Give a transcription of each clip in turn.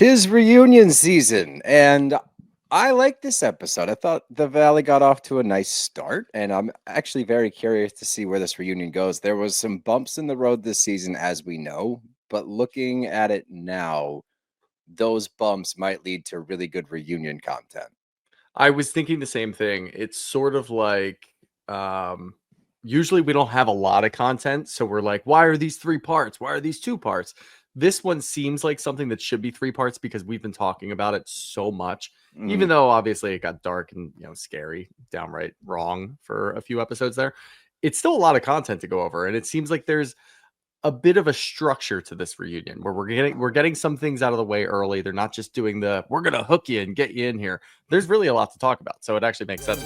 'Tis reunion season, and I like this episode. I thought the Valley got off to a nice start, and I'm actually very curious to see where this reunion goes. There was some bumps in the road this season, as we know, but looking at it now, those bumps might lead to really good reunion content. I was thinking the same thing. It's sort of like usually we don't have a lot of content, so we're like, why are these 3 parts? Why are these 2 parts? This one seems like something that should be 3 parts because we've been talking about it so much. Mhm. Even though obviously it got dark and scary, downright wrong for a few episodes there, it's still a lot of content to go over, and it seems like there's a bit of a structure to this reunion where we're getting some things out of the way early. They're not just doing the we're gonna hook you and get you in here. There's really a lot to talk about, so it actually makes sense.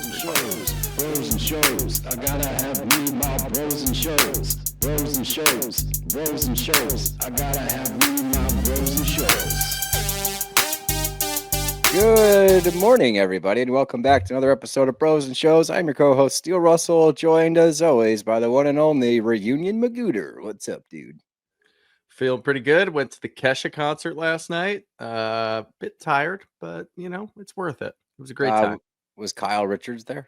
Bros and shows. I gotta have me my bros and shows. Bros and shows. Bros and shows. I gotta have me my bros and shows. Good morning, everybody, and welcome back to another episode of Bros and Shows. I'm your co-host, Steele Russell, joined as always by the one and only Reunion Magooter. What's up, dude? Feeling pretty good. Went to the Kesha concert last night. Bit tired, but it's worth it. It was a great time. Was Kyle Richards there?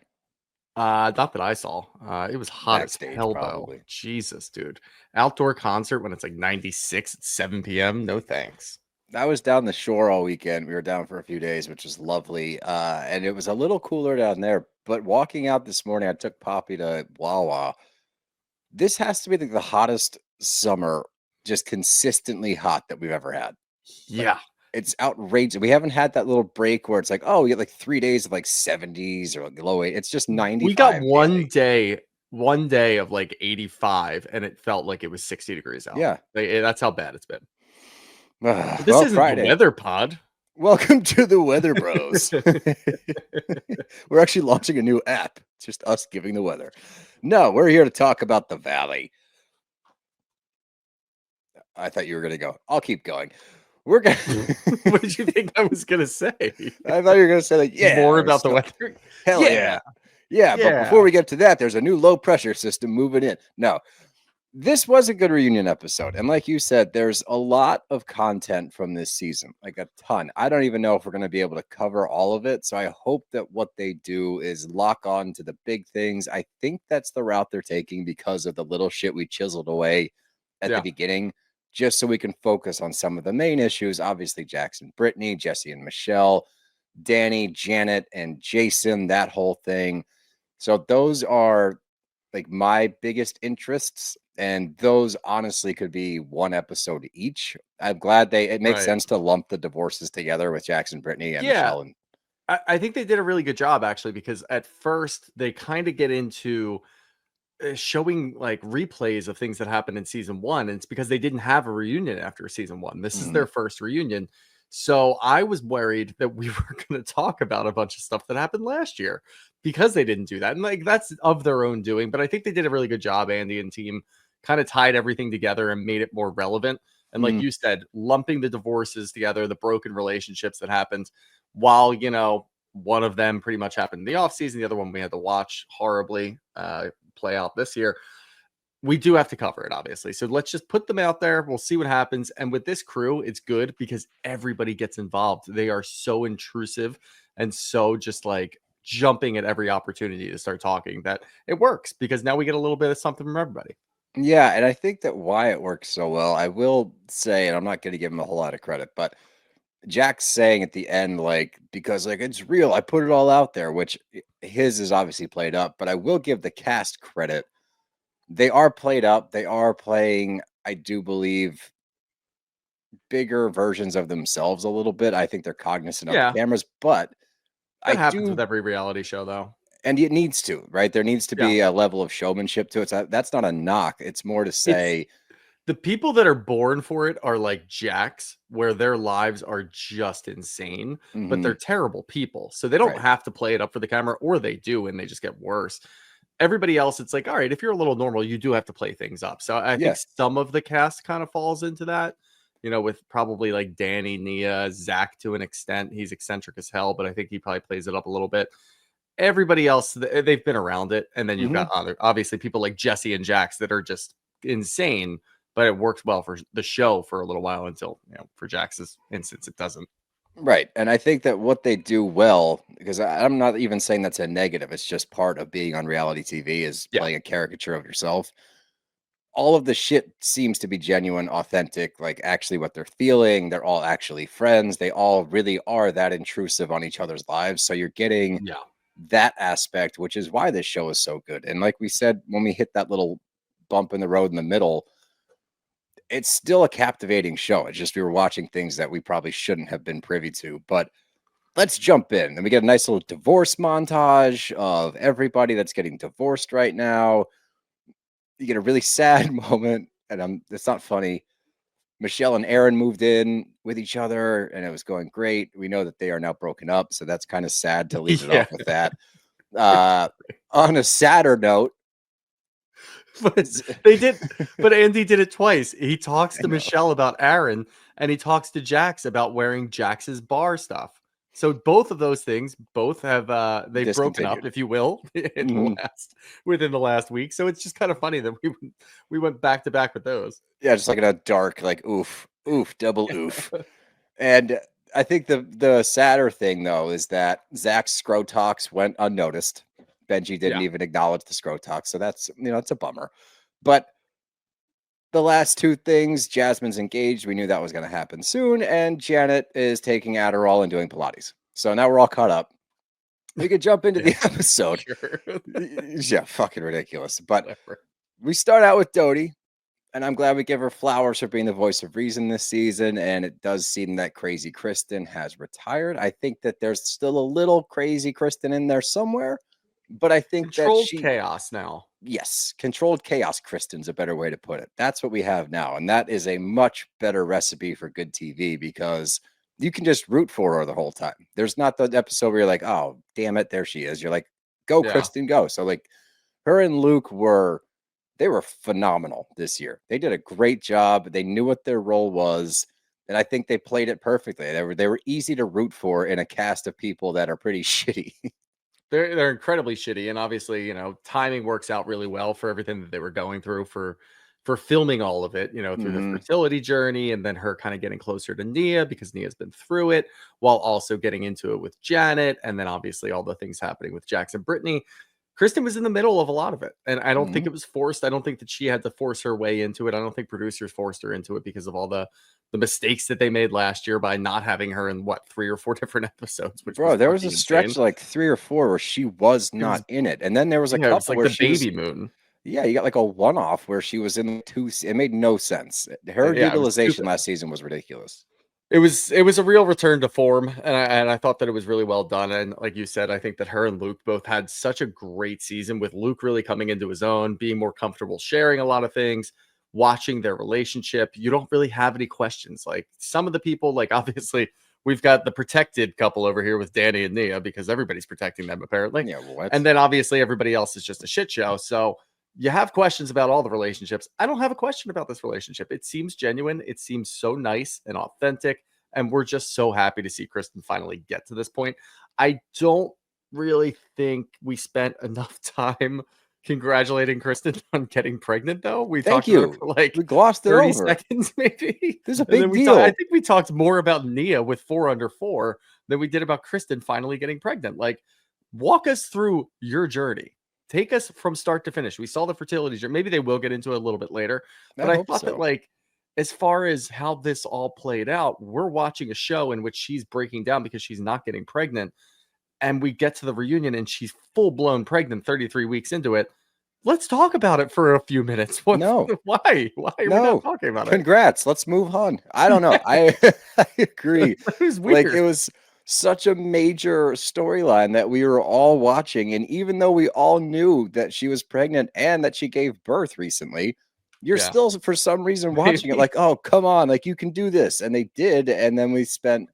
Not that I saw. It was hot Backstage, as hell probably. though. Jesus, dude. Outdoor concert when it's like 96 at 7 p.m. No thanks. I was down the shore all weekend. We were down for a few days, which was lovely. And it was a little cooler down there. But walking out this morning, I took Poppy to Wawa. This has to be the hottest summer, just consistently hot that we've ever had. Yeah. It's outrageous. We haven't had that little break where it's like, oh, we get like 3 days of like 70s or like low 80s. It's just 95. We got daily. one day of like 85, and it felt like it was 60 degrees out. Yeah. That's how bad it's been. This Well, isn't Friday. the weather pod. Welcome to the Weather Bros. We're actually launching a new app. It's just us giving the weather. No, we're here to talk about the Valley. I thought you were going to go. I'll keep going. We're going. What did you think I was going to say? I thought you were going to say like, yeah, more about the weather. Hell yeah. Yeah, but before we get to that, there's a new low pressure system moving in. No. This was a good reunion episode. And like you said, there's a lot of content from this season, like a ton. I don't even know if we're going to be able to cover all of it. So I hope that what they do is lock on to the big things. I think that's the route they're taking because of the little shit we chiseled away at the beginning, just so we can focus on some of the main issues. Obviously, Jax and Brittany, Jesse and Michelle, Danny, Janet, and Jason, that whole thing. So those are like my biggest interests. And those honestly could be one episode each. I'm glad it makes sense to lump the divorces together with Jax and Brittany and Michelle. And I think they did a really good job, actually, because at first they kind of get into showing like replays of things that happened in season 1. And it's because they didn't have a reunion after season 1. This is their first reunion. So I was worried that we were going to talk about a bunch of stuff that happened last year because they didn't do that. And like, that's of their own doing. But I think they did a really good job, Andy and team. Kind of tied everything together and made it more relevant. And like you said, lumping the divorces together, the broken relationships that happened while, one of them pretty much happened in the off season. The other one we had to watch horribly play out this year. We do have to cover it, obviously. So let's just put them out there. We'll see what happens. And with this crew, it's good because everybody gets involved. They are so intrusive and so just like jumping at every opportunity to start talking that it works because now we get a little bit of something from everybody. yeah, and I think that why it works so well, I will say, and I'm not going to give him a whole lot of credit, but Jack's saying at the end, like, because like it's real, I put it all out there, which his is obviously played up, but I will give the cast credit. They are played up. They are playing, I do believe, bigger versions of themselves a little bit. I think they're cognizant of the cameras, but that happens with every reality show, though. And it needs to, right? There needs to be a level of showmanship to it. So that's not a knock. It's more to say the people that are born for it are like Jax, where their lives are just insane, but they're terrible people. So they don't have to play it up for the camera, or they do, and they just get worse. Everybody else, it's like, all right, if you're a little normal, you do have to play things up. So I think some of the cast kind of falls into that, with probably like Danny, Nia, Zach to an extent. He's eccentric as hell, but I think he probably plays it up a little bit. Everybody else, they've been around it. And then you've got obviously people like Jesse and Jax that are just insane, but it works well for the show for a little while until, for Jax's instance, it doesn't. Right. And I think that what they do well, because I'm not even saying that's a negative, it's just part of being on reality TV is Yeah. playing a caricature of yourself. All of the shit seems to be genuine, authentic, like actually what they're feeling. They're all actually friends. They all really are that intrusive on each other's lives. So you're getting Yeah. that aspect, which is why this show is so good. And like we said, when we hit that little bump in the road in the middle, it's still a captivating show. It's just we were watching things that we probably shouldn't have been privy to. But let's jump in. And we get a nice little divorce montage of everybody that's getting divorced right now. You get a really sad moment, and it's not funny. Michelle and Aaron moved in with each other, and it was going great. We know that they are now broken up, so that's kind of sad to leave it Yeah. off with that. On a sadder note, But Andy did it twice. He talks to Michelle about Aaron, and he talks to Jax about wearing Jax's bar stuff. So both of those things, both have they've broken up, Discontinued. if you will, within the last week. So it's just kind of funny that we went back to back with those. Yeah, just like in a dark, like oof, double oof. And I think the sadder thing though is that Zach's Scrotox went unnoticed. Benji didn't even acknowledge the Scrotox, so that's it's a bummer. But the last two things, Jasmine's engaged. We knew that was going to happen soon, and Janet is taking Adderall and doing Pilates. So now we're all caught up. We could jump into the episode. Sure. Yeah, fucking ridiculous. But we start out with Doute, and I'm glad we give her flowers for being the voice of reason this season. And it does seem that crazy Kristen has retired. I think that there's still a little crazy Kristen in there somewhere, but I think controlled that chaos now. Yes, controlled chaos Kristen's a better way to put it. That's what we have now, and that is a much better recipe for good TV because you can just root for her the whole time. There's not the episode where you're like, oh, damn it, there she is. You're like, go, Kristen, go. So like her and Luke were phenomenal this year. They did a great job. They knew what their role was, and I think they played it perfectly. They were easy to root for in a cast of people that are pretty shitty. They're incredibly shitty, and obviously, timing works out really well for everything that they were going through for filming all of it, through the fertility journey, and then her kind of getting closer to Nia because Nia's been through it, while also getting into it with Janet, and then obviously all the things happening with Jax and Brittany. Kristen was in the middle of a lot of it, and I don't think it was forced. I don't think that she had to force her way into it. I don't think producers forced her into it because of all the mistakes that they made last year by not having her in 3 or 4 different episodes. Which there was a stretch like 3 or 4 where she was not in it, and then there was a couple like where the baby moon. Yeah, you got like a one-off where she was in 2. It made no sense. Her utilization last season was ridiculous. It was a real return to form, and I thought that it was really well done. And like you said, I think that her and Luke both had such a great season, with Luke really coming into his own, being more comfortable sharing a lot of things, watching their relationship. You don't really have any questions. Like some of the people, like obviously we've got the protected couple over here with Danny and Nia because everybody's protecting them apparently. Yeah, well, and then obviously everybody else is just a shit show. So you have questions about all the relationships. I don't have a question about this relationship. It seems genuine. It seems so nice and authentic. And we're just so happy to see Kristen finally get to this point. I don't really think we spent enough time congratulating Kristen on getting pregnant, though. We talked about it for like we glossed 30 over. seconds, maybe. This is a big deal. I think we talked more about Nia with 4 under 4 than we did about Kristen finally getting pregnant. Like, walk us through your journey. Take us from start to finish. We saw the fertility journey. Maybe they will get into it a little bit later. But I thought that, like, as far as how this all played out, we're watching a show in which she's breaking down because she's not getting pregnant. And we get to the reunion and she's full-blown pregnant 33 weeks into it. Let's talk about it for a few minutes. Why? Why are we not talking about it? Congrats. Let's move on. I don't know. I agree. It was weird. Like, it was such a major storyline that we were all watching. And even though we all knew that she was pregnant and that she gave birth recently, you're still, for some reason, watching it like, oh, come on, like, you can do this. And they did. And then we spent,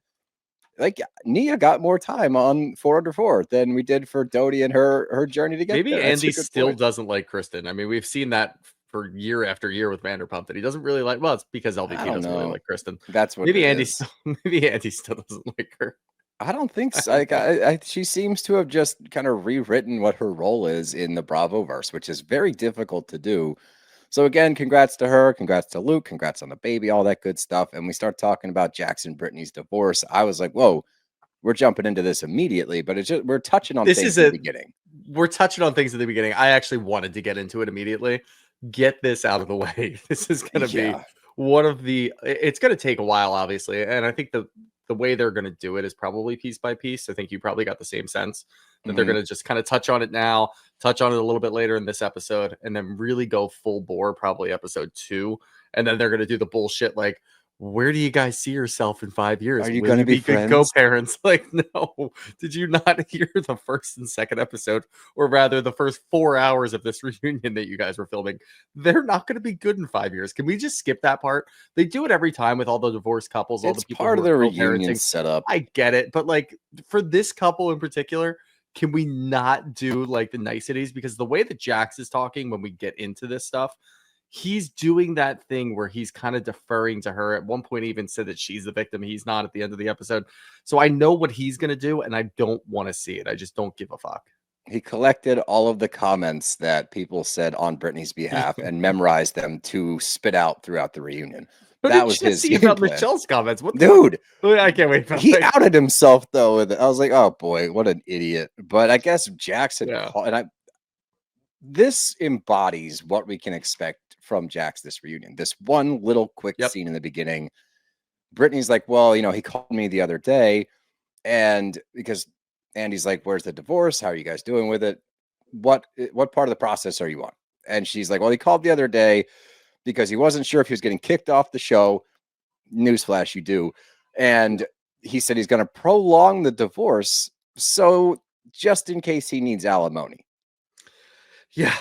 like, Nia got more time on 4 under 4 than we did for Doute and her journey to get Maybe there. Andy still doesn't like Kristen. I mean, we've seen that for year after year with Vanderpump, that he doesn't really like. Well, it's because LVP doesn't really like Kristen. That's what maybe Andy still doesn't like her. I don't think so. Like, she seems to have just kind of rewritten what her role is in the Bravoverse, which is very difficult to do. So again, congrats to her, congrats to Luke, congrats on the baby, all that good stuff. And we start talking about Jax and Brittany's divorce. I was like, whoa, we're jumping into this immediately, but it's just we're touching on things in the beginning. We're touching on things at the beginning. I actually wanted to get into it immediately. Get this out of the way. This is going to be one of the. It's going to take a while, obviously, and I think the way they're going to do it is probably piece by piece. I think you probably got the same sense that they're going to just kind of touch on it now, touch on it a little bit later in this episode, and then really go full bore, probably episode 2, and then they're going to do the bullshit like, where do you guys see yourself in 5 years? Are you going to be good co-parents? Like, no. Did you not hear the first and second episode, or rather the first 4 hours of this reunion that you guys were filming? They're not going to be good in 5 years. Can we just skip that part? They do it every time with all the divorced couples. All the people part of the reunion setup. I get it, but like for this couple in particular, can we not do like the niceties? Because the way that Jax is talking when we get into this stuff, he's doing that thing where he's kind of deferring to her. At one point, he even said that she's the victim. He's not at the end of the episode. So I know what he's going to do, and I don't want to see it. I just don't give a fuck. He collected all of the comments that people said on Britney's behalf and memorized them to spit out throughout the reunion. But that was his about Michelle's comments. What dude? I can't wait for he outed himself though. I was like, oh boy, what an idiot. But I guess Jackson this embodies what we can expect from Jax this reunion. This one little quick scene in the beginning. Brittany's like, well, you know, he called me the other day, and because Andy's like, where's the divorce? How are you guys doing with it? What part of the process are you on? And she's like, well, he called the other day because he wasn't sure if he was getting kicked off the show. Newsflash, you do. And he said he's going to prolong the divorce, so just in case he needs alimony. Yeah.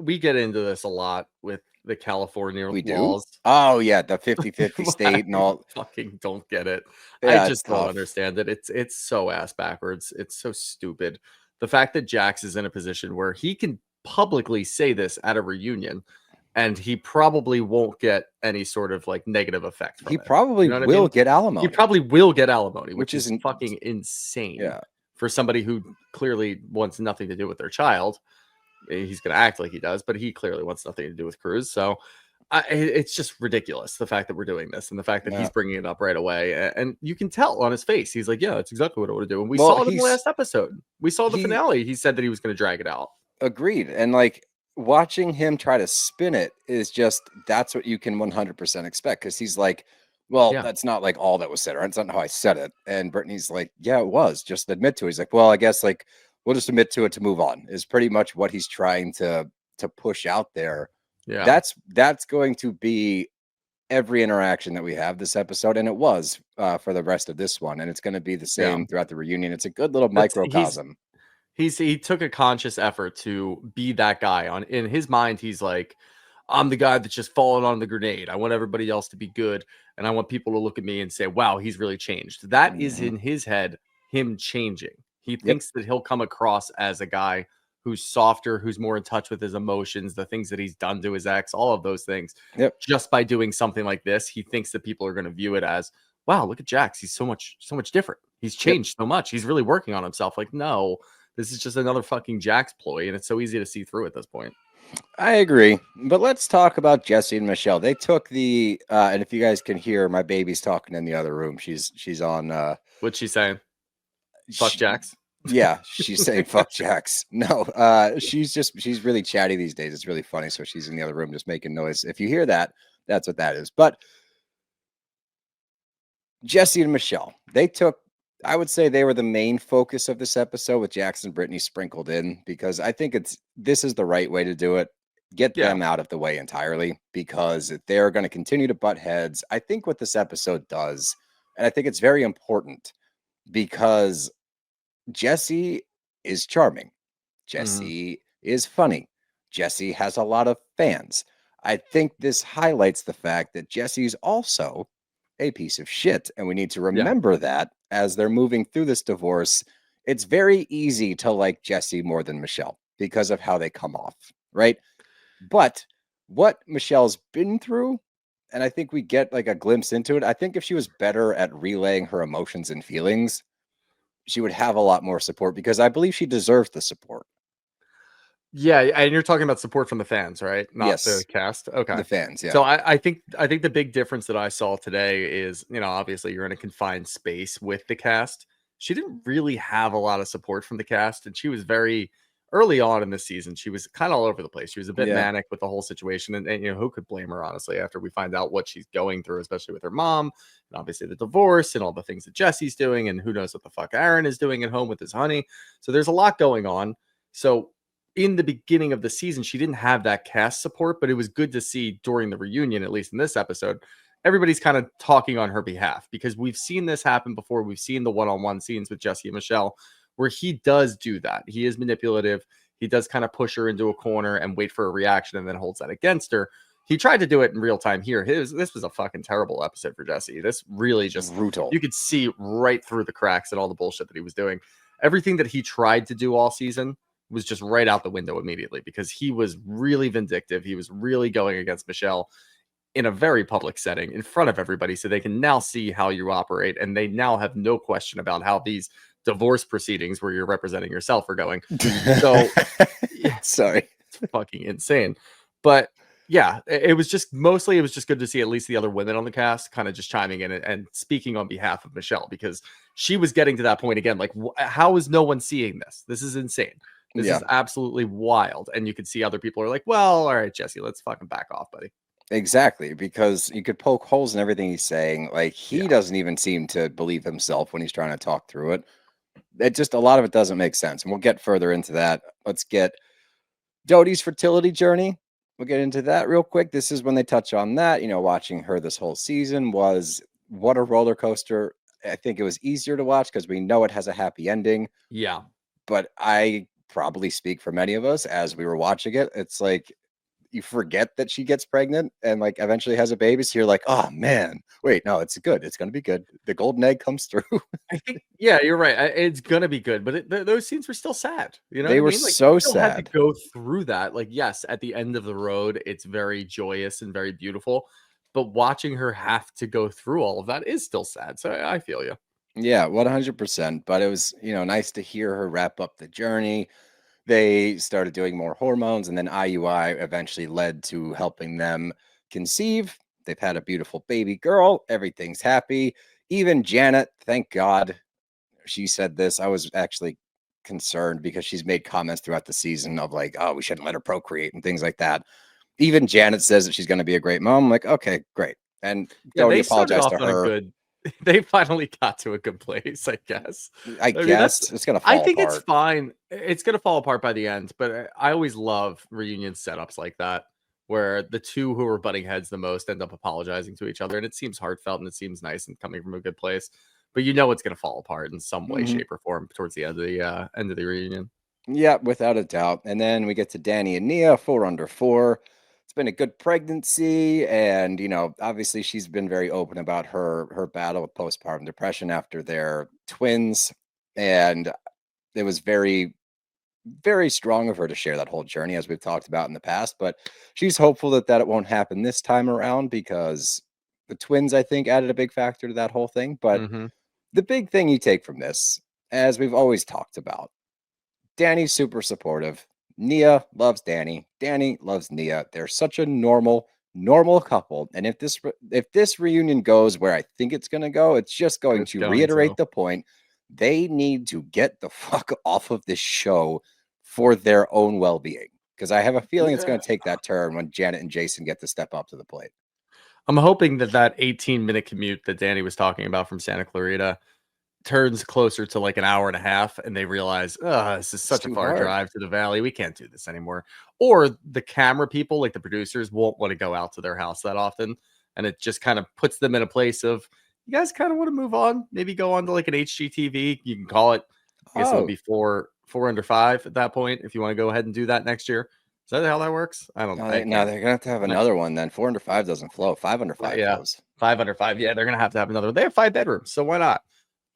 We get into this a lot with the California laws. Oh yeah, the 50-50 state and all. Fucking don't get it. Yeah, I just don't understand it. It's so ass backwards. It's so stupid. The fact that Jax is in a position where he can publicly say this at a reunion, and he probably won't get any sort of like negative effect from it. Probably will get alimony. He probably will get alimony, which is fucking insane. Yeah. For somebody who clearly wants nothing to do with their child. He's going to act like he does, but he clearly wants nothing to do with Cruz. So it's just ridiculous, the fact that we're doing this and the fact that he's bringing it up right away. And you can tell on his face. He's like, yeah, that's exactly what I want to do. And we saw it in the last episode. We saw the finale. He said that he was going to drag it out. Agreed. And like watching him try to spin it is just, that's what you can 100% expect. Because he's like, well, that's not like all that was said, or that's not how I said it. And Brittany's like, yeah, it was. Just admit to it. He's like, well, I guess like, we'll just admit to it to move on, is pretty much what he's trying to push out there. Yeah, that's going to be every interaction that we have this episode, and it was for the rest of this one, and it's going to be the same throughout the reunion. It's a good little microcosm. He took a conscious effort to be that guy. In his mind, he's like, I'm the guy that's just fallen on the grenade. I want everybody else to be good, and I want people to look at me and say, wow, he's really changed. That is in his head, him changing. He thinks that he'll come across as a guy who's softer, who's more in touch with his emotions, the things that he's done to his ex, all of those things. Just by doing something like this, he thinks that people are going to view it as, wow, look at Jax. He's so much different. He's changed so much. He's really working on himself. Like, no, this is just another fucking Jax ploy, and it's so easy to see through at this point. I agree. But let's talk about Jesse and Michelle. They took the and if you guys can hear, my baby's talking in the other room. She's on what's she saying? Fuck Jax. Yeah, she's saying fuck Jax. No, she's really chatty these days. It's really funny. So she's in the other room just making noise. If you hear that, that's what that is. But Jesse and Michelle, I would say they were the main focus of this episode, with Jax and Brittany sprinkled in, because I think this is the right way to do it. Get them out of the way entirely, because they're going to continue to butt heads. I think what this episode does, and I think it's very important, because Jesse is charming. Jesse is funny. Jesse has a lot of fans. I think this highlights the fact that Jesse's also a piece of shit, and we need to remember that as they're moving through this divorce. It's very easy to like Jesse more than Michelle because of how they come off, right? But what Michelle's been through, and I think we get like a glimpse into it, I think if she was better at relaying her emotions and feelings, she would have a lot more support, because I believe she deserves the support. Yeah, and you're talking about support from the fans, right? Not the Yes, cast. Okay. the fans. Yeah, So I think the big difference that I saw today is, obviously you're in a confined space with the cast. She didn't really have a lot of support from the cast, and she was very early on in this season. She was kind of all over the place. She was a bit yeah. manic with the whole situation, and who could blame her honestly after we find out what she's going through, especially with her mom, and obviously the divorce and all the things that Jesse's doing, and who knows what the fuck Aaron is doing at home with his honey. So there's a lot going on. So in the beginning of the season, she didn't have that cast support, but it was good to see during the reunion, at least in this episode, everybody's kind of talking on her behalf because we've seen this happen before. We've seen the one-on-one scenes with Jesse and Michelle where he does do that. He is manipulative. He does kind of push her into a corner and wait for a reaction and then holds that against her. He tried to do it in real time here. This was a fucking terrible episode for Jesse. This really just Brutal. You could see right through the cracks and all the bullshit that he was doing. Everything that he tried to do all season was just right out the window immediately because he was really vindictive. He was really going against Michelle in a very public setting in front of everybody. So they can now see how you operate. And they now have no question about how these divorce proceedings where you're representing yourself are going. So yeah, Sorry. it's fucking insane. But yeah, it was just good to see at least the other women on the cast kind of just chiming in and speaking on behalf of Michelle because she was getting to that point again. Like, how is no one seeing this? This is insane. This is absolutely wild. And you can see other people are like, well, all right, Jesse, let's fucking back off, buddy. Exactly, because you could poke holes in everything he's saying. Like, he doesn't even seem to believe himself when he's trying to talk through it. It just, a lot of it doesn't make sense. And we'll get further into that. Let's get Doute's fertility journey. We'll get into that real quick. This is when they touch on that. Watching her this whole season was what a roller coaster. I think it was easier to watch because we know it has a happy ending. Yeah. But I probably speak for many of us as we were watching it. It's like you forget that she gets pregnant and like eventually has a baby. So you're like, oh man, wait, no, it's good. It's going to be good. The golden egg comes through. I think, yeah, you're right. It's going to be good. But those scenes were still sad. You know They were what I mean? Like, so you still had sad. to go through that. Like, yes, at the end of the road, it's very joyous and very beautiful. But watching her have to go through all of that is still sad. So I feel you. Yeah, 100%. But it was, nice to hear her wrap up the journey. They started doing more hormones, and then IUI eventually led to helping them conceive. They've had a beautiful baby girl. Everything's happy. Even Janet, thank God she said this. I was actually concerned because she's made comments throughout the season of like, oh, we shouldn't let her procreate and things like that. Even Janet says that she's going to be a great mom. I'm like, okay, great. And Yeah, Doute they started apologized off to on a her. good. They finally got to a good place, I guess. I mean, guess it's going to fall I think apart. it's fine. It's going to fall apart by the end, but I always love reunion setups like that, where the two who are butting heads the most end up apologizing to each other, and it seems heartfelt and it seems nice and coming from a good place. But it's going to fall apart in some way, shape, or form towards the end of the reunion. Yeah, without a doubt. And then we get to Danny and Nia, 4 under 4. It's been a good pregnancy, and obviously she's been very open about her battle with postpartum depression after their twins, and it was very, very strong of her to share that whole journey, as we've talked about in the past. But she's hopeful that it won't happen this time around because the twins, I think, added a big factor to that whole thing. But Mm-hmm. the big thing you take from this, as we've always talked about, Danny's super supportive. Nia loves Danny. Danny loves Nia. They're such a normal couple. And if this reunion goes where I think it's going to go, it's just going to reiterate the point. They need to get the fuck off of this show for their own well-being. Because I have a feeling it's going to take that turn when Janet and Jason get to step up to the plate. I'm hoping that 18-minute commute that Danny was talking about from Santa Clarita turns closer to like an hour and a half, and they realize, oh, this is such a far drive to the valley. We can't do this anymore. Or the camera people, like the producers, won't want to go out to their house that often. And it just kind of puts them in a place of, you guys kind of want to move on, maybe go on to like an HGTV. You can call it, I guess it would be 4 under 5 at that point, if you want to go ahead and do that next year. Is that how that works? I don't know. No, they're going to have another one then. 4 under 5 doesn't flow. 5 under 5 flows. 5 under 5. Yeah, they're going to have another one. They have 5 bedrooms, so why not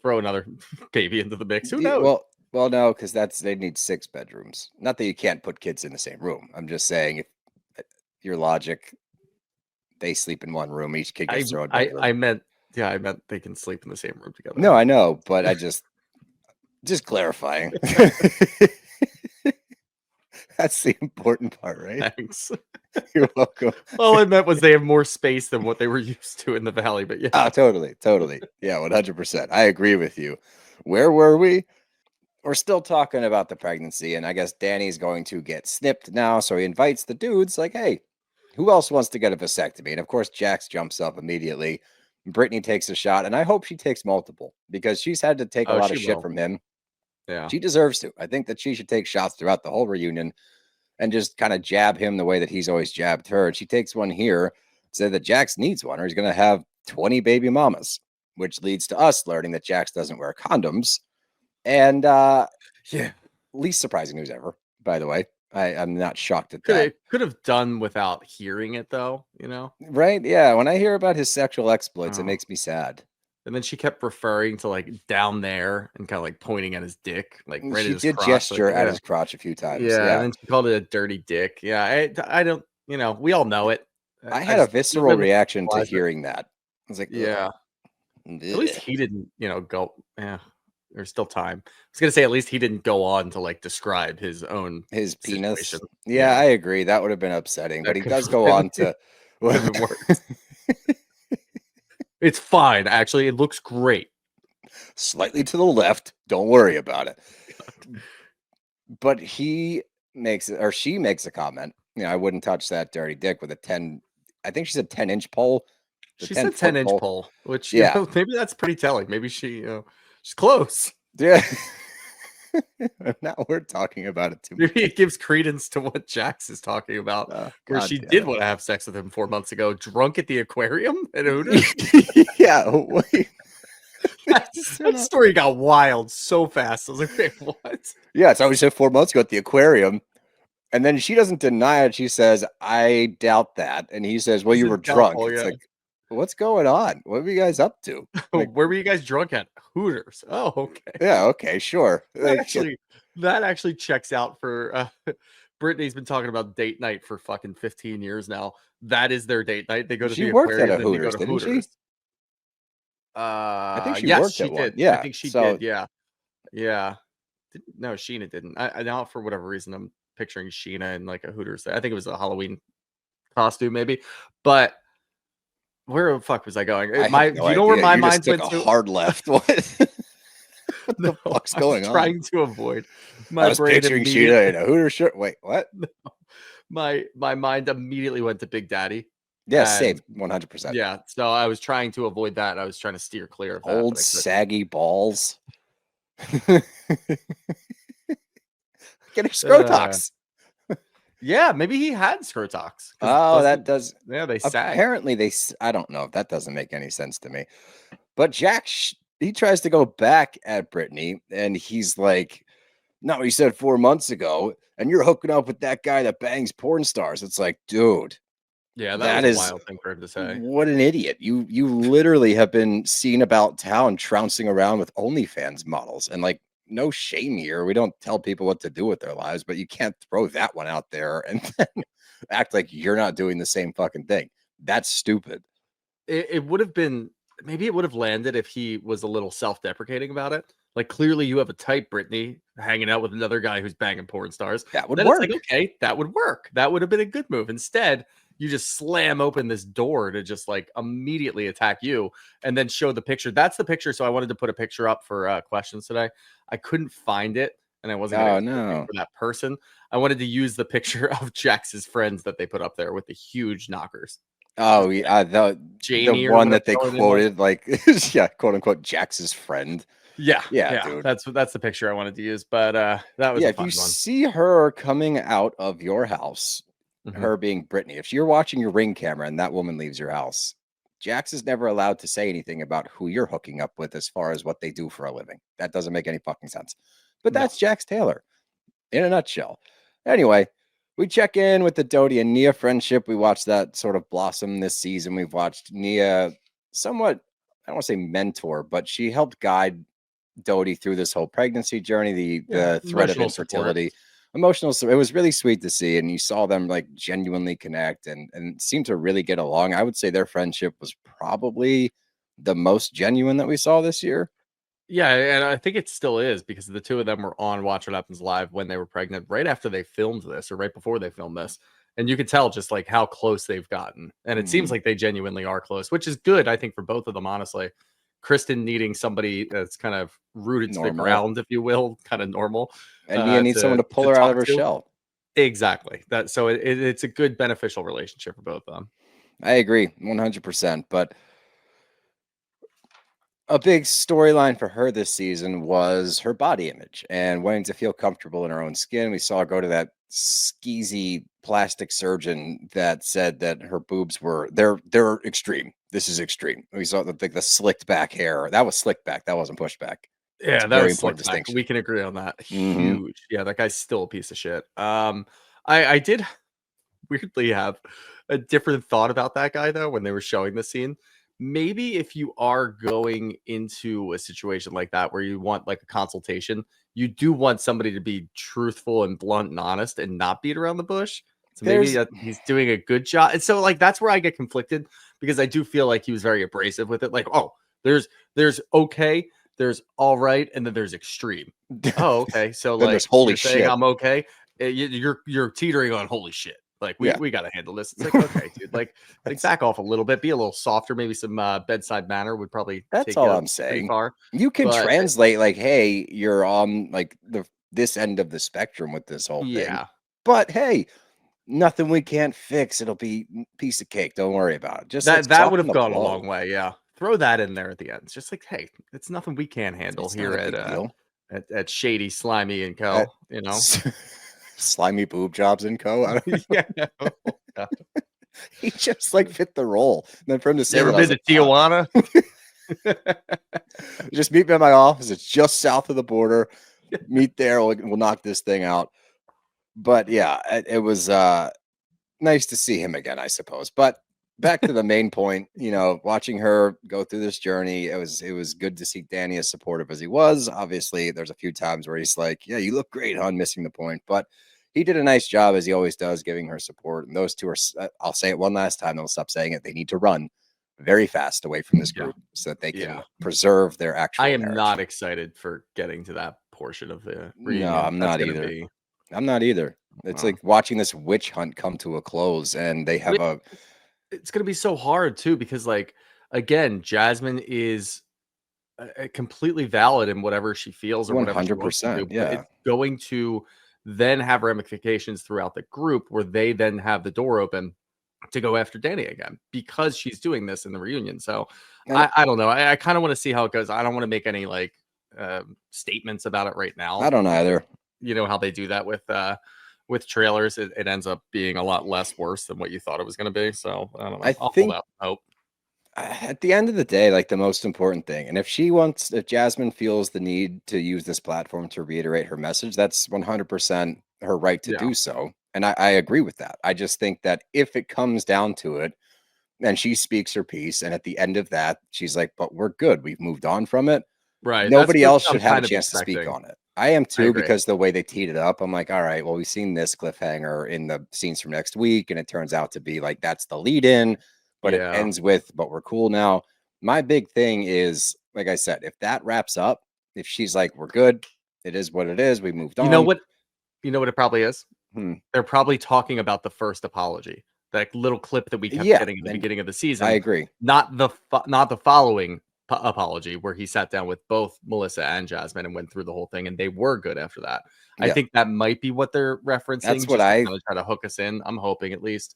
throw another baby into the mix? Who knows? Well, no, because they need 6 bedrooms. Not that you can't put kids in the same room. I'm just saying, if your logic, they sleep in one room, each kid gets their own bedroom. I meant they can sleep in the same room together. No, I know, but I just clarifying. That's the important part, right? Thanks. You're welcome. All I meant was they have more space than what they were used to in the Valley, but yeah. Oh, totally. Yeah, 100%. I agree with you. Where were we? We're still talking about the pregnancy, and I guess Danny's going to get snipped now, so he invites the dudes, like, hey, who else wants to get a vasectomy? And of course, Jax jumps up immediately. Brittany takes a shot, and I hope she takes multiple because she's had to take a lot she of shit will. from him. Yeah. She deserves to. I think that she should take shots throughout the whole reunion and just kind of jab him the way that he's always jabbed her. And she takes one here, said that Jax needs one, or he's going to have 20 baby mamas, which leads to us learning that Jax doesn't wear condoms. And Yeah. least surprising news ever, by the way. I'm not shocked at that. Could have done without hearing it, though, you know? Right? Yeah. When I hear about his sexual exploits, it makes me sad. And then she kept referring to like down there and kind of like pointing at his dick, like right She at his did crotch, gesture like, at his crotch a few times. Yeah, Yeah. and then she called it a dirty dick. Yeah, I don't, you know, we all know it. I had a visceral reaction to hearing that. I was like, yeah. Ugh. At least he didn't, you know, go. Yeah, there's still time. I was gonna say at least he didn't go on to like describe his own penis. situation. Yeah, I agree. That would have been upsetting, but he does go on to. It's fine, actually. It looks great. Slightly to the left. Don't worry about it. But he makes it, or she makes a comment. You know, I wouldn't touch that dirty dick with a 10. I think she said 10-inch pole. She said 10-inch pole, which yeah, you know, maybe that's pretty telling. Maybe she, she's close. Yeah. Now we're talking about it too much. Maybe it gives credence to what Jax is talking about, where she did want to have sex with him 4 months ago, drunk at the aquarium at Hooters. Yeah, wait. That story got wild so fast. I was like, wait, what? Yeah, it's always said 4 months ago at the aquarium. And then she doesn't deny it. She says, I doubt that. And he says, well, you were drunk. It's like, what's going on? What were you guys up to? Like, where were you guys drunk at? Hooters. Oh, okay. Yeah, okay, sure. That actually checks out for Brittany's been talking about date night for fucking 15 years now. That is their date night. They go to the aquarium and they go to Hooters. She? I think she yes, worked she at did. one. Yeah, I think she did. Yeah. Yeah. No, Sheena didn't. I now for whatever reason I'm picturing Sheena in like a Hooters. I think it was a Halloween costume, maybe. But where the fuck was I going? Do you know where my mind went to? Hard left. What? What the fuck's going on? Trying to avoid my I was brain picturing Sheena in a Hooters shirt. Wait, what? No. My mind immediately went to Big Daddy. Yeah, same, 100%. Yeah, so I was trying to avoid that. I was trying to steer clear of that. Old saggy balls. Get her Scrotox. Yeah, maybe he had Scrotox. Oh, that does. Yeah, they sag. Apparently, I don't know. That doesn't make any sense to me. But Jack, he tries to go back at Brittany, and he's like, no, he said 4 months ago, and you're hooking up with that guy that bangs porn stars. It's like, dude. Yeah, that is a wild thing for him to say. What an idiot. You literally have been seen about town trouncing around with OnlyFans models, and like, no shame here. We don't tell people what to do with their lives, but you can't throw that one out there and then act like you're not doing the same fucking thing. That's stupid. It would have been, maybe it would have landed if he was a little self-deprecating about it. Like, clearly you have a type, Brittany, hanging out with another guy who's banging porn stars. That would work. It's like, okay, that would work. That would have been a good move. Instead, you just slam open this door to just like immediately attack you and then show the picture. That's the picture. So I wanted to put a picture up for questions today. I couldn't find it, and I wasn't going to for that person. I wanted to use the picture of Jax's friends that they put up there with the huge knockers. Oh, yeah, the one that they quoted, like, yeah, quote unquote, Jax's friend. Yeah, dude. That's the picture I wanted to use, but that was a fun one. If you see her coming out of your house, her being Brittany, if you're watching your Ring camera and that woman leaves your house, Jax is never allowed to say anything about who you're hooking up with as far as what they do for a living. That doesn't make any fucking sense. But that's Jax Taylor in a nutshell. Anyway, we check in with the Doute and Nia friendship. We watched that sort of blossom this season. We've watched Nia somewhat, I don't want to say mentor, but she helped guide Doute through this whole pregnancy journey, the threat of infertility. Emotional. So it was really sweet to see, and you saw them like genuinely connect and seem to really get along. I would say their friendship was probably the most genuine that we saw this year. Yeah, and I think it still is because the two of them were on Watch What Happens Live when they were pregnant, right after they filmed this or right before they filmed this. And you could tell just like how close they've gotten. And it seems like they genuinely are close, which is good, I think, for both of them, honestly. Kristen needing somebody that's kind of rooted to the Normal. ground, if you will, kind of normal. And Nia needs someone to pull her out of her shell. Exactly. That so it's a good beneficial relationship for both of them. I agree 100%. But a big storyline for her this season was her body image and wanting to feel comfortable in her own skin. We saw her go to that skeezy plastic surgeon that said that her boobs were they're extreme. This is extreme. We saw the slicked back hair. That was slicked back. That wasn't pushed back. Yeah, that very was important slick back. distinction. We can agree on that. Huge. Yeah, that guy's still a piece of shit. I did weirdly have a different thought about that guy though when they were showing the scene. Maybe if you are going into a situation like that where you want like a consultation, you do want somebody to be truthful and blunt and honest and not beat around the bush. So maybe he's doing a good job. And so like that's where I get conflicted because I do feel like he was very abrasive with it. Like, oh, there's okay, there's all right, and then there's extreme. Oh, okay. So Then like there's holy you're saying shit. I'm okay. You're teetering on holy shit. Like we gotta handle this. It's like, okay, dude, like back off a little bit, be a little softer. Maybe some bedside manner would probably That's take all you I'm pretty saying. far. You can But translate like, hey, you're on like this end of the spectrum with this whole thing. yeah, But hey, nothing we can't fix. It'll be piece of cake. Don't worry about it. Just that would soften have the gone a blow. long way. Yeah, throw that in there at the end. It's just like, hey, it's nothing we can't handle It's here not a big deal. at Shady, Slimy, and Co. You know, Slimy boob jobs and co. yeah. He just like fit the role. And then for him to say, Never that, I was been like, to Tijuana? just meet me at my office. It's just south of the border. Meet there. We'll knock this thing out. But yeah, it was nice to see him again, I suppose. But back to the main point, watching her go through this journey, it was good to see Danny as supportive as he was. Obviously, there's a few times where he's like, yeah, you look great, hon, missing the point. But he did a nice job, as he always does, giving her support. And those two are, I'll say it one last time, they'll stop saying it. They need to run very fast away from this group so that they can preserve their actual I am marriage. not excited for getting to that portion of the reunion. No, I'm not either. I'm not either. It's like watching this witch hunt come to a close, and they have it's going to be so hard too, because like, again, Jasmine is completely valid in whatever she feels or whatever she wants to do, but it's going to then have ramifications throughout the group where they then have the door open to go after Danny again because she's doing this in the reunion. So I don't know. I kind of want to see how it goes. I don't want to make any like statements about it right now. I don't either. You know how they do that with trailers, it ends up being a lot less worse than what you thought it was going to be. So I don't know. I'll think hold out hope. At the end of the day, like the most important thing, and if Jasmine feels the need to use this platform to reiterate her message, that's 100% her right to do so. And I agree with that. I just think that if it comes down to it and she speaks her piece, and at the end of that, she's like, but we're good. We've moved on from it. Right. Nobody else should have a chance to speak on it. I am too, agree. because the way they teed it up, I'm like, all right, well, we've seen this cliffhanger in the scenes from next week, and it turns out to be like that's the lead in, but it ends with, but we're cool now. My big thing is, like I said, if that wraps up, if she's like, we're good, it is what it is, we moved on. You know what it probably is? They're probably talking about the first apology, that little clip that we kept getting at the beginning of the season. I agree. Not the following apology where he sat down with both Melissa and Jasmine and went through the whole thing, and they were good after that. I think that might be what they're referencing. That's what I kind of try to hook us in. I'm hoping at least.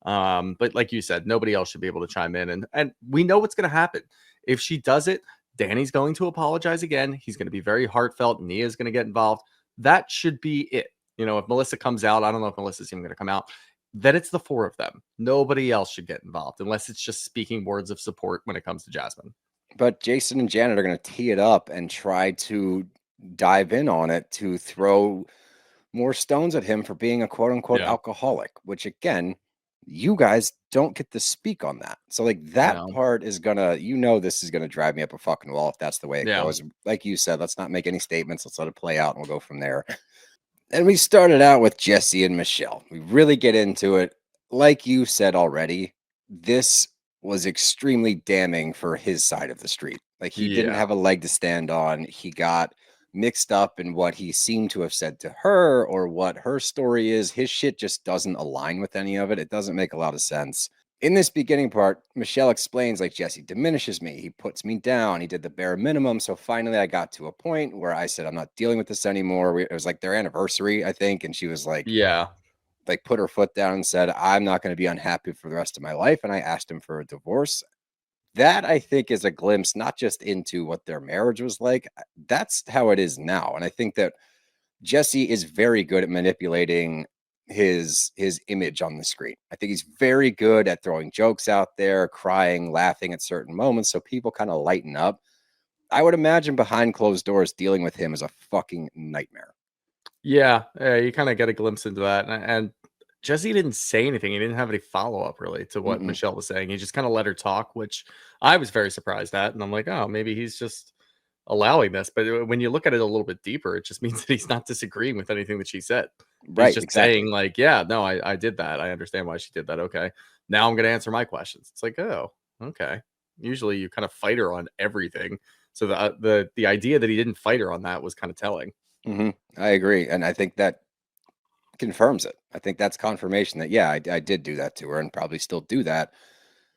But like you said, nobody else should be able to chime in, and we know what's going to happen if she does it. Danny's going to apologize again. He's going to be very heartfelt. Nia's going to get involved. That should be it. If Melissa comes out, I don't know if Melissa's even going to come out. Then it's the four of them. Nobody else should get involved unless it's just speaking words of support when it comes to Jasmine. But Jason and Janet are going to tee it up and try to dive in on it to throw more stones at him for being a quote unquote alcoholic, which again, you guys don't get to speak on that. So like that part is gonna, this is gonna drive me up a fucking wall if that's the way it goes. Like you said, let's not make any statements. Let's let it play out and we'll go from there. And we started out with Jesse and Michelle. We really get into it. Like you said already, this was extremely damning for his side of the street. Like, he didn't have a leg to stand on. He got mixed up in what he seemed to have said to her or what her story is. His shit just doesn't align with any of it. It doesn't make a lot of sense. In this beginning part, Michelle explains, like, Jesse diminishes me. He puts me down. He did the bare minimum. So finally, I got to a point where I said, I'm not dealing with this anymore. It was like their anniversary, I think. And she was like, like, put her foot down and said, I'm not going to be unhappy for the rest of my life. And I asked him for a divorce. That, I think, is a glimpse not just into what their marriage was like. That's how it is now. And I think that Jesse is very good at manipulating his image on the screen. I think he's very good at throwing jokes out there, crying, laughing at certain moments, so people kind of lighten up. I would imagine behind closed doors dealing with him is a fucking nightmare. Yeah, you kind of get a glimpse into that. And Jesse didn't say anything. He didn't have any follow-up really to what Michelle was saying. He just kind of let her talk, which I was very surprised at. And I'm like, oh, maybe he's just allowing this. But when you look at it a little bit deeper, it just means that he's not disagreeing with anything that she said. Right, He's just saying, like, yeah, no, I did that. I understand why she did that. Okay. Now I'm going to answer my questions. It's like, oh, okay. Usually you kind of fight her on everything. So the idea that he didn't fight her on that was kind of telling. I agree. And I think that confirms it. I think that's confirmation that, yeah, I did do that to her and probably still do that.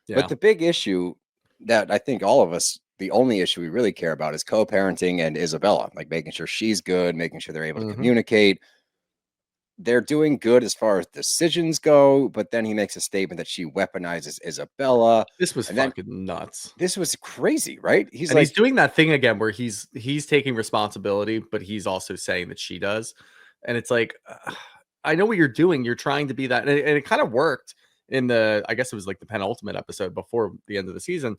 Yeah. But the big issue that I think all of us, the only issue we really care about is co-parenting and Isabella, like making sure she's good, making sure they're able to communicate. They're doing good as far as decisions go, but then he makes a statement that she weaponizes Isabella. This was fucking nuts. This was crazy, right? He's doing that thing again where he's taking responsibility, but he's also saying that she does. And it's like, I know what you're doing. You're trying to be that. And it kind of worked in I guess it was like the penultimate episode before the end of the season.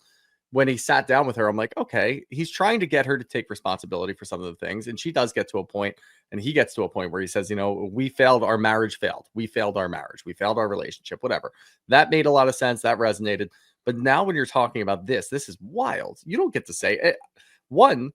When he sat down with her, I'm like, okay, he's trying to get her to take responsibility for some of the things. And she does get to a point, and he gets to a point where he says, you know, we failed, our marriage failed. We failed our marriage. We failed our relationship, whatever. That made a lot of sense. That resonated. But now when you're talking about this is wild. You don't get to say it. One,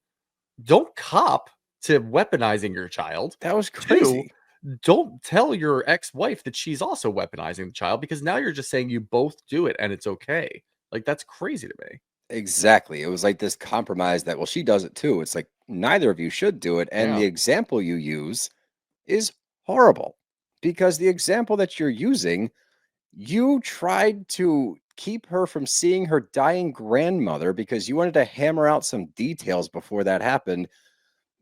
don't cop to weaponizing your child. That was crazy. Two, don't tell your ex-wife that she's also weaponizing the child, because now you're just saying you both do it and it's okay. Like, that's crazy to me. Exactly. It was like this compromise that, well, she does it too. It's like neither of you should do it. And the example you use is horrible, because the example that you're using, you tried to keep her from seeing her dying grandmother because you wanted to hammer out some details before that happened.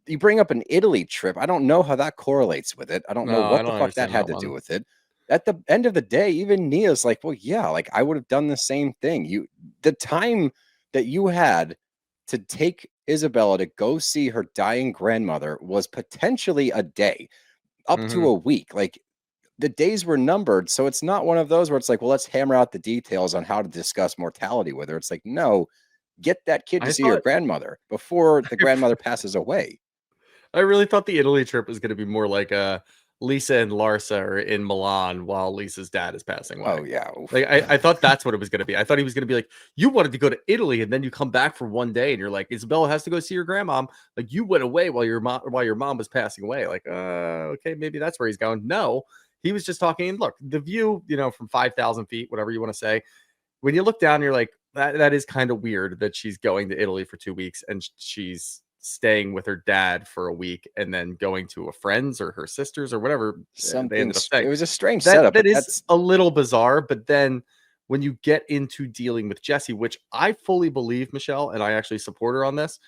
You bring up an Italy trip. I don't know how that correlates with it. I don't know what the fuck that had to do with it. At the end of the day, even Nia's like, well, yeah, like I would have done the same thing. The time that you had to take Isabella to go see her dying grandmother was potentially a day, up to a week. Like, the days were numbered. So it's not one of those where it's like, well, let's hammer out the details on how to discuss mortality with her. It's like, no, get that kid to see your grandmother before the grandmother passes away. I really thought the Italy trip was going to be more like Lisa and Larsa are in Milan while Lisa's dad is passing away. Oh, yeah. Like, I thought that's what it was going to be. I thought he was going to be like, you wanted to go to Italy and then you come back for one day and you're like, Isabella has to go see your grandmom. Like, you went away while your mom was passing away. Like, okay, maybe that's where he's going. No, he was just talking. And look, the view, you know, from 5,000 feet, whatever you want to say, when you look down, you're like, that is kind of weird that she's going to Italy for 2 weeks and she's staying with her dad for a week and then going to a friend's or her sister's or whatever they ended up saying. It was a strange setup. That is a little bizarre. But then when you get into dealing with Jesse, which I fully believe, Michelle, and I actually support her on this,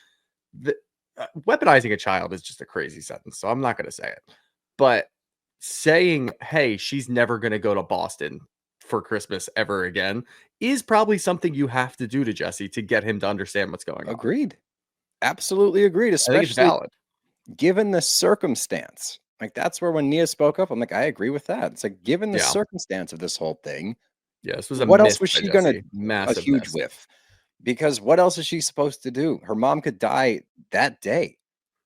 weaponizing a child is just a crazy sentence. So I'm not going to say it. But saying, hey, she's never going to go to Boston for Christmas ever again is probably something you have to do to Jesse to get him to understand what's going on. Agreed. Absolutely agreed, especially given the circumstance. Like, that's where when Nia spoke up, I'm like, I agree with that. It's like, given the circumstance of this whole thing, this was what else was she going to massive a huge whiff? Because what else is she supposed to do? Her mom could die that day.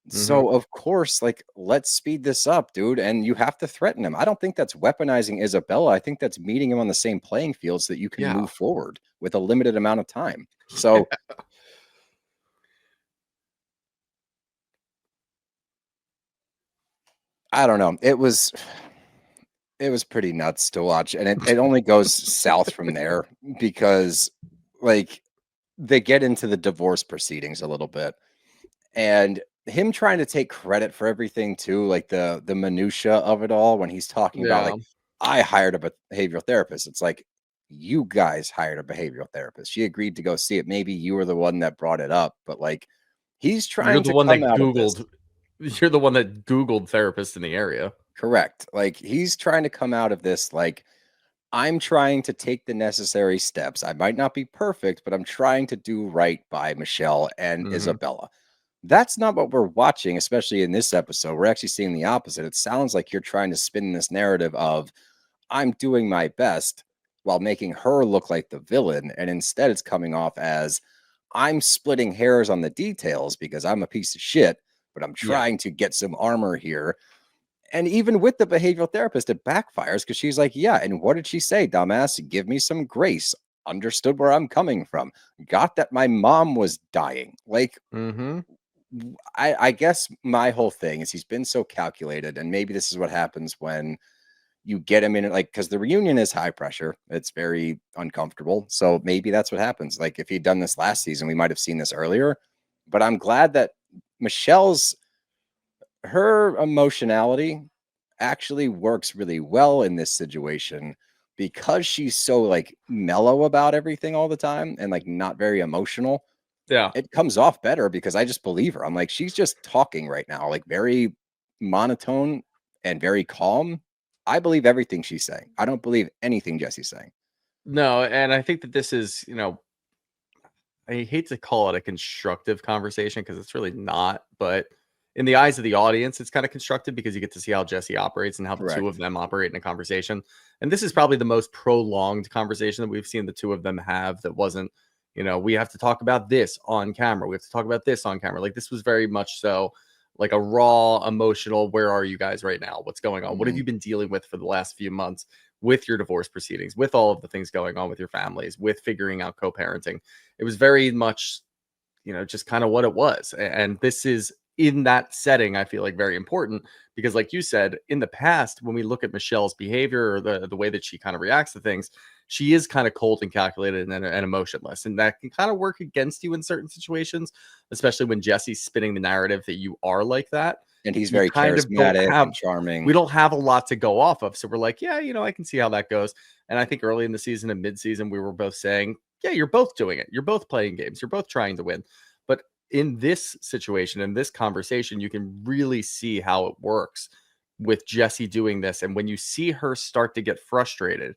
So of course, like, let's speed this up, dude. And you have to threaten him. I don't think that's weaponizing Isabella. I think that's meeting him on the same playing field so that you can move forward with a limited amount of time. So I don't know. It was pretty nuts to watch. And it only goes south from there because, like, they get into the divorce proceedings a little bit, and him trying to take credit for everything too, like the minutia of it all when he's talking about Yeah. like, I hired a behavioral therapist. It's like, you guys hired a behavioral therapist. She agreed to go see it. Maybe you were the one that brought it up, but like, he's You're trying the to one come that out of this. You're the one that Googled therapists in the area. Correct. Like, he's trying to come out of this like, I'm trying to take the necessary steps. I might not be perfect, but I'm trying to do right by Michelle and Mhm. Isabella. That's not what we're watching, especially in this episode. We're actually seeing the opposite. It sounds like you're trying to spin this narrative of I'm doing my best while making her look like the villain. And instead, it's coming off as I'm splitting hairs on the details because I'm a piece of shit, but I'm Yeah. trying to get some armor here. And even with the behavioral therapist, it backfires because she's like, yeah. And what did she say, dumbass? Give me some grace. Understood where I'm coming from. Got that my mom was dying. Like, Mhm. I guess my whole thing is he's been so calculated, and maybe this is what happens when you get him in it, like, because the reunion is high pressure. It's very uncomfortable. So maybe that's what happens. Like, if he'd done this last season, we might have seen this earlier. But I'm glad that Michelle's her emotionality actually works really well in this situation because she's so like mellow about everything all the time and like not very emotional. Yeah. It comes off better because I just believe her. I'm like, she's just talking right now, like very monotone and very calm. I believe everything she's saying. I don't believe anything Jesse's saying. No, and I think that this is, I hate to call it a constructive conversation because it's really not, but in the eyes of the audience, it's kind of constructive because you get to see how Jesse operates and how the two Correct. of them operate in a conversation. And this is probably the most prolonged conversation that we've seen the two of them have that wasn't, we have to talk about this on camera. We have to talk about this on camera. Like this was very much so like a raw, emotional, where are you guys right now? What's going on? What have Mhm. you been dealing with for the last few months with your divorce proceedings, with all of the things going on with your families, with figuring out co-parenting? It was very much, just kind of what it was. And this is in that setting, I feel like very important because, like you said, in the past, when we look at Michelle's behavior or the way that she kind of reacts to things, she is kind of cold and calculated and emotionless. And that can kind of work against you in certain situations, especially when Jesse's spinning the narrative that you are like that. And he's You very kind of don't charismatic have and charming. we don't have a lot to go off of. So we're like, yeah, I can see how that goes. And I think early in the season and mid-season, we were both saying, yeah, you're both doing it. You're both playing games. You're both trying to win. But in this situation, in this conversation, you can really see how it works with Jesse doing this. And when you see her start to get frustrated,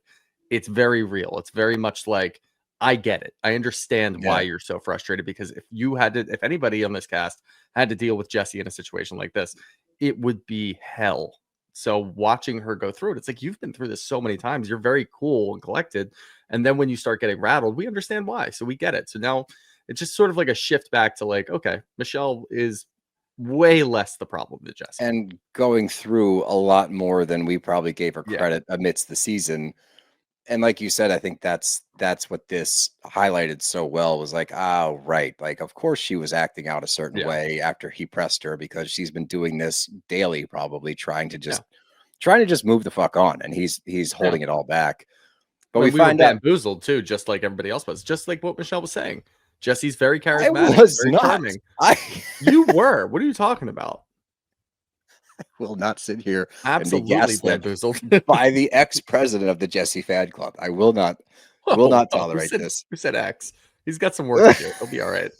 it's very real. It's very much like, I get it. I understand why Yeah. you're so frustrated because if anybody on this cast had to deal with Jesse in a situation like this, it would be hell. So watching her go through it, it's like you've been through this so many times. You're very cool and collected. And then when you start getting rattled, we understand why. So we get it. So now it's just sort of like a shift back to like, okay, Michelle is way less the problem than Jesse. And going through a lot more than we probably gave her Yeah. credit amidst the season. And like you said, I think that's what this highlighted so well was like, oh, right. Like, of course she was acting out a certain Yeah. way after he pressed her because she's been doing this daily, probably Yeah. trying to just move the fuck on. And he's Yeah. holding it all back. But we When we were find out bamboozled too, just like everybody else was, just like what Michelle was saying. Jesse's very I charismatic, was very not. charming. I You were. What are you talking about? will not sit here and be Absolutely gaslit bamboozled. by the ex-president of the Jesse fan club. I will not Whoa, whoa, tolerate this. who said X? He's got some work to do. He'll be all right.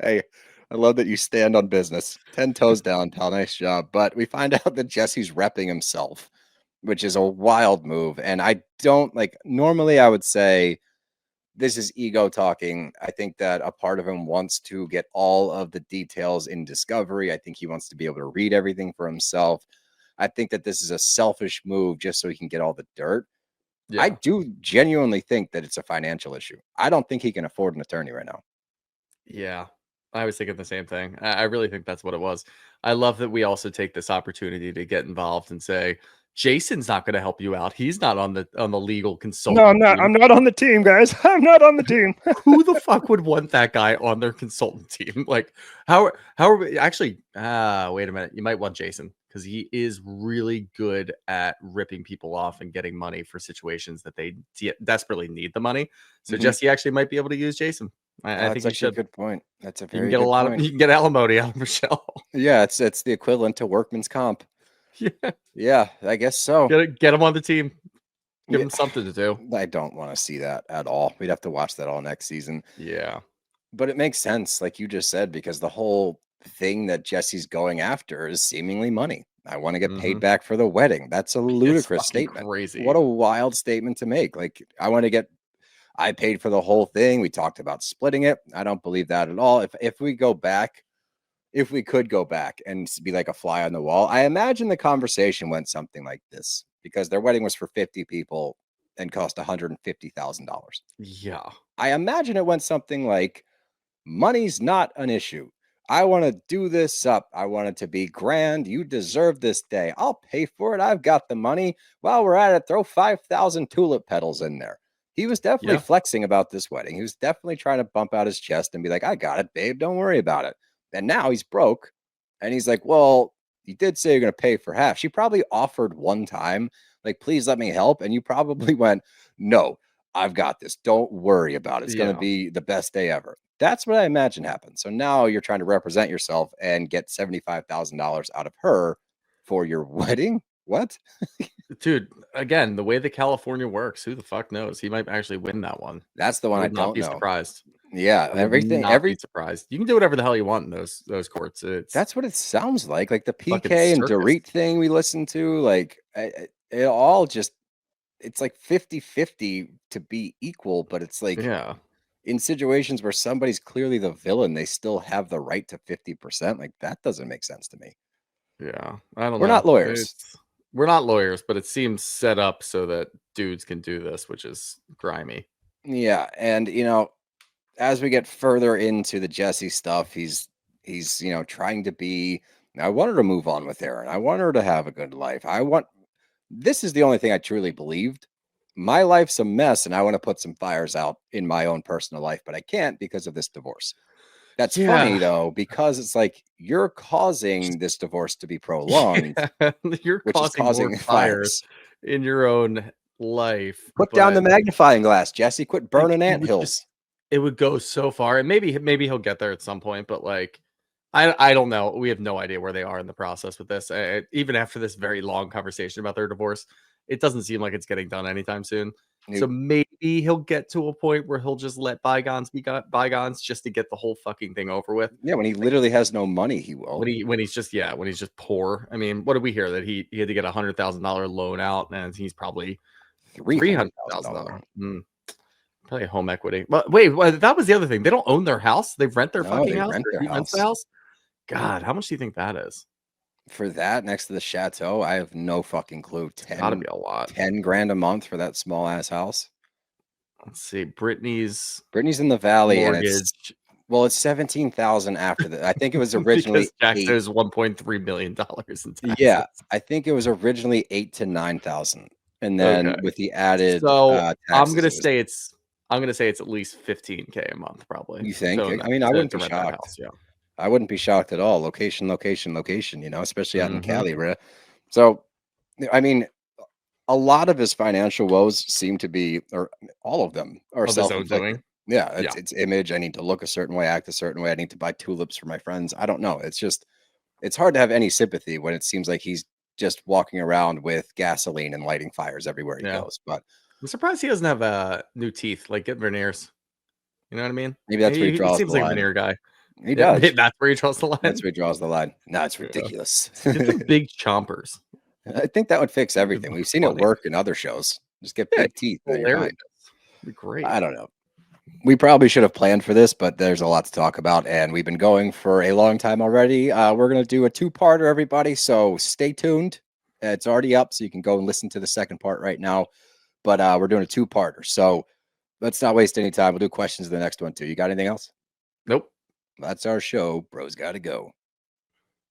Hey, I love that you stand on business. 10 toes down, pal. Nice job. But we find out that Jesse's repping himself, which is a wild move. And I don't like, normally I would say this is ego talking. I think that a part of him wants to get all of the details in Discovery. I think he wants to be able to read everything for himself. I think that this is a selfish move just so he can get all the dirt. I Yeah. do genuinely think that it's a financial issue. I don't think he can afford an attorney right now. Yeah. I was thinking the same thing. I really think that's what it was. I love that we also take this opportunity to get involved and say, Jason's not going to help you out. He's not on the legal No, consultant. I'm not. team. I'm not on the team, guys. I'm not on the team. Who the fuck would want that guy on their consultant team? Like, how are we actually? Wait a minute. You might want Jason because he is really good at ripping people off and getting money for situations that they desperately need the money. So Jesse actually might be able to use Jason. I think that's you should. a good point. That's a You very can get good a lot point. of. You can get alimony out of Michelle. Yeah, it's the equivalent to workman's comp. Yeah, Yeah, I guess so. get him on the team. Give Yeah. him something to do. I don't want to see that at all. We'd have to watch that all next season. Yeah. But it makes sense, like you just said, because the whole thing that Jesse's going after is seemingly money. I want to get paid back for the wedding. That's a ludicrous statement. Crazy. What a wild statement to make. Like, I paid for the whole thing. We talked about splitting it. I don't believe that at all. If we could go back and be like a fly on the wall, I imagine the conversation went something like this because their wedding was for 50 people and cost $150,000. Yeah. I imagine it went something like, money's not an issue. I want to do this up. I want it to be grand. You deserve this day. I'll pay for it. I've got the money. While we're at it, throw 5,000 tulip petals in there. He was definitely flexing about this wedding. He was definitely trying to bump out his chest and be like, I got it, babe. Don't worry about it. And now he's broke. And he's like, well, you did say you're going to pay for half. She probably offered one time, like, please let me help. And you probably went, no, I've got this. Don't worry about it. It's going to be the best day ever. That's what I imagine happened. So now you're trying to represent yourself and get $75,000 out of her for your wedding. What? Dude, again, the way that California works, who the fuck knows? He might actually win that one. That's the one I would not don't be know. surprised. Yeah, Be surprised. You can do whatever the hell you want in those courts. That's what it sounds like. Like the fucking PK and circus. Doute thing we listened to, like it all just, it's like 50-50 to be equal, but it's like in situations where somebody's clearly the villain, they still have the right to 50%. Like that doesn't make sense to me. Yeah, I don't know. We're not lawyers. We're not lawyers, but it seems set up so that dudes can do this, which is grimy. Yeah, and as we get further into the Jesse stuff, he's trying to be. I want her to move on with Aaron. I want her to have a good life. This is the only thing I truly believed. My life's a mess, and I want to put some fires out in my own personal life, but I can't because of this divorce. That's funny though, because it's like you're causing this divorce to be prolonged. You're causing more fires in your own life. Put down the magnifying glass, Jesse. Quit burning anthills. It would go so far, and maybe he'll get there at some point. But like, I don't know. We have no idea where they are in the process with this. Even after this very long conversation about their divorce, it doesn't seem like it's getting done anytime soon. So maybe he'll get to a point where he'll just let bygones be bygones just to get the whole fucking thing over with. Yeah, when he literally has no money, he will. When he's just poor. I mean, what did we hear? That he had to get $100,000 loan out, and he's probably $300,000. Probably home equity. But wait, that was the other thing. They don't own their house. They rent their fucking house. He rents the house. God, how much do you think that is? For that next to the chateau, I have no fucking clue. Gotta be a lot. 10 grand a month for that small ass house. Let's see. Brittany's in the valley, mortgage. And it's 17,000 after that. I think it was originally Jax owes $1.3 million in taxes. Yeah, I think it was originally 8,000 to 9,000, and then with the added. So I'm gonna say it's at least 15K a month, probably. You think? So I mean, I wouldn't be shocked. I wouldn't be shocked at all. Location, especially out in Cali, right? So, I mean, a lot of his financial woes seem to be, or all of them are self-inflicted. Yeah, it's image. I need to look a certain way, act a certain way. I need to buy tulips for my friends. I don't know. It's hard to have any sympathy when it seems like he's just walking around with gasoline and lighting fires everywhere he goes. But I'm surprised he doesn't have new teeth, like get veneers. You know what I mean? Maybe that's where he draws the line. Seems like a veneer guy. He does. That's where he draws the line. That's where he draws the line. No, it's ridiculous. Get some big chompers. I think that would fix everything. We've seen it work in other shows. Just get big teeth. Be great. I don't know. We probably should have planned for this, but there's a lot to talk about, and we've been going for a long time already. We're going to do a 2-parter, everybody, so stay tuned. It's already up, so you can go and listen to the second part right now, but we're doing a 2-parter, so let's not waste any time. We'll do questions in the next one, too. You got anything else? Nope. That's our show. Bros gotta go.